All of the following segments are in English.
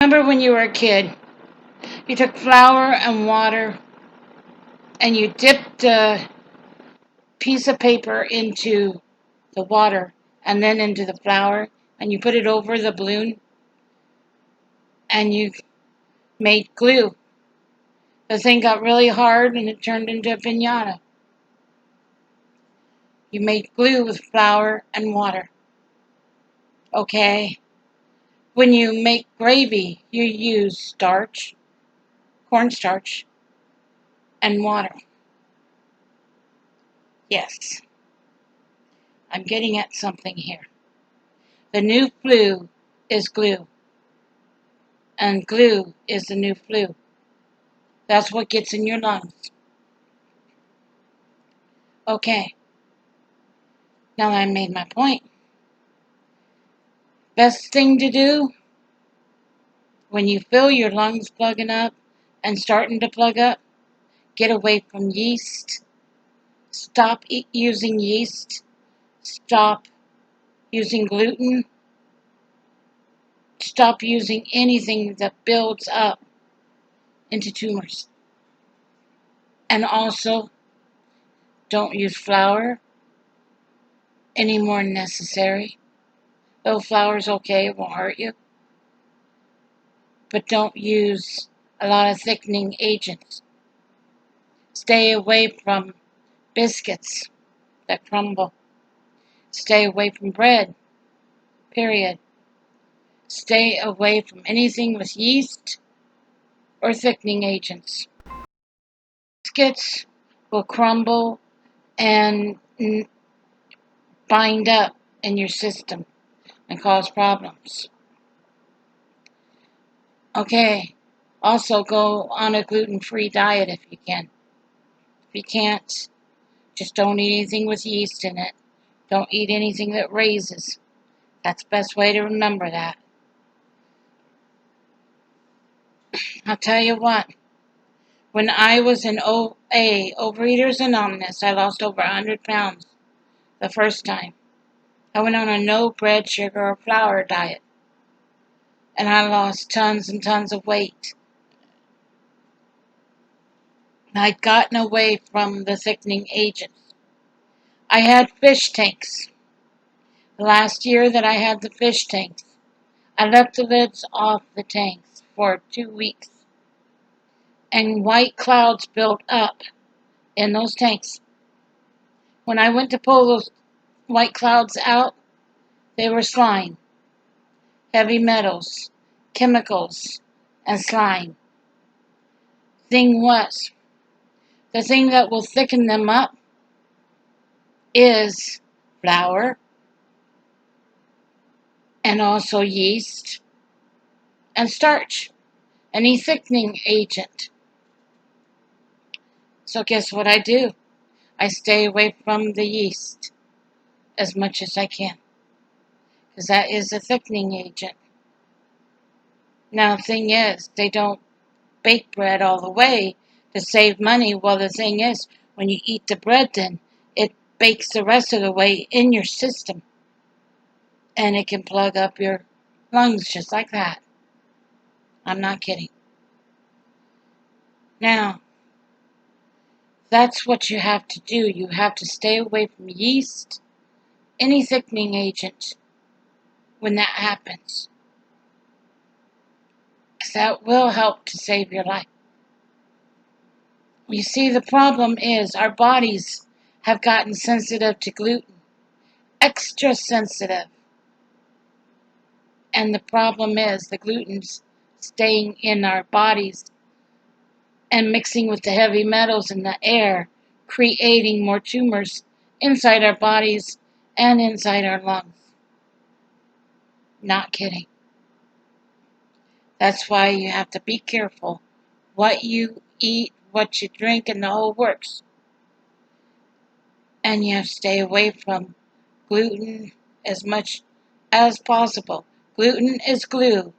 Remember when you were a kid, you took flour and water and you dipped a piece of paper into the water and then into the flour and you put it over the balloon and you made glue. The thing got really hard and it turned into a piñata. You made glue with flour and water. Okay? When you make gravy, you use starch, cornstarch, and water. Yes, I'm getting at something here. The new flu is glue, and glue is the new flu. That's what gets in your lungs. Okay, now that I made my point, best thing to do when you feel your lungs plugging up and starting to plug up, get away from yeast. Stop using yeast. Stop using gluten. Stop using anything that builds up into tumors. And also, don't use flour any more than necessary. Though flour's okay, it won't hurt you. But don't use a lot of thickening agents. Stay away from biscuits that crumble. Stay away from bread, period. Stay away from anything with yeast or thickening agents. Biscuits will crumble and bind up in your system and cause problems. Okay, also go on a gluten-free diet if you can. If you can't, just don't eat anything with yeast in it. Don't eat anything that raises. That's the best way to remember that. I'll tell you what, when I was in OA, Overeaters Anonymous, I lost over 100 pounds the first time. I went on a no bread, sugar, or flour diet, and I lost tons and tons of weight. I'd gotten away from the thickening agents. I had fish tanks. The last year that I had the fish tanks, I left the lids off the tanks for 2 weeks, and white clouds built up in those tanks. When I went to pull those white clouds out, they were slime, heavy metals, chemicals, and slime. The thing that will thicken them up is flour and also yeast and starch, any thickening agent. So guess what I do? I stay away from the yeast as much as I can, because that is a thickening agent. Now, the thing is, they don't bake bread all the way to save money. Well, the thing is, when you eat the bread, then it bakes the rest of the way in your system, and it can plug up your lungs just like that. I'm not kidding. Now, that's what you have to do. You have to stay away from yeast, any thickening agent, when that happens, because that will help to save your life. You see, the problem is our bodies have gotten sensitive to gluten, extra sensitive. And the problem is the gluten's staying in our bodies and mixing with the heavy metals in the air, creating more tumors inside our bodies and inside our lungs. Not kidding. That's why you have to be careful what you eat, what you drink, and the whole works. And you have to stay away from gluten as much as possible. Gluten is glue.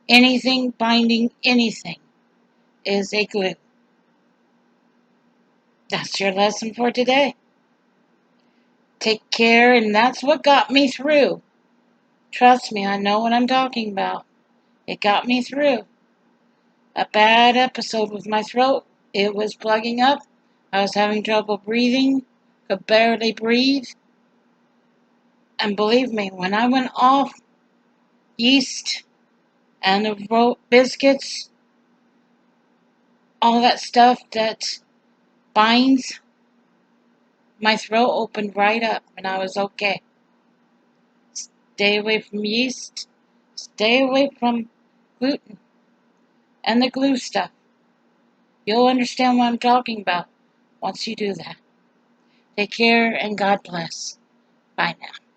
Anything binding anything is a glue. That's your lesson for today. Take care, and that's what got me through. Trust me, I know what I'm talking about. It got me through a bad episode with my throat. It was plugging up. I was having trouble breathing, could barely breathe. And believe me, when I went off yeast and the biscuits, all that stuff that binds, my throat opened right up and I was okay. Stay away from yeast. Stay away from gluten and the glue stuff. You'll understand what I'm talking about once you do that. Take care and God bless. Bye now.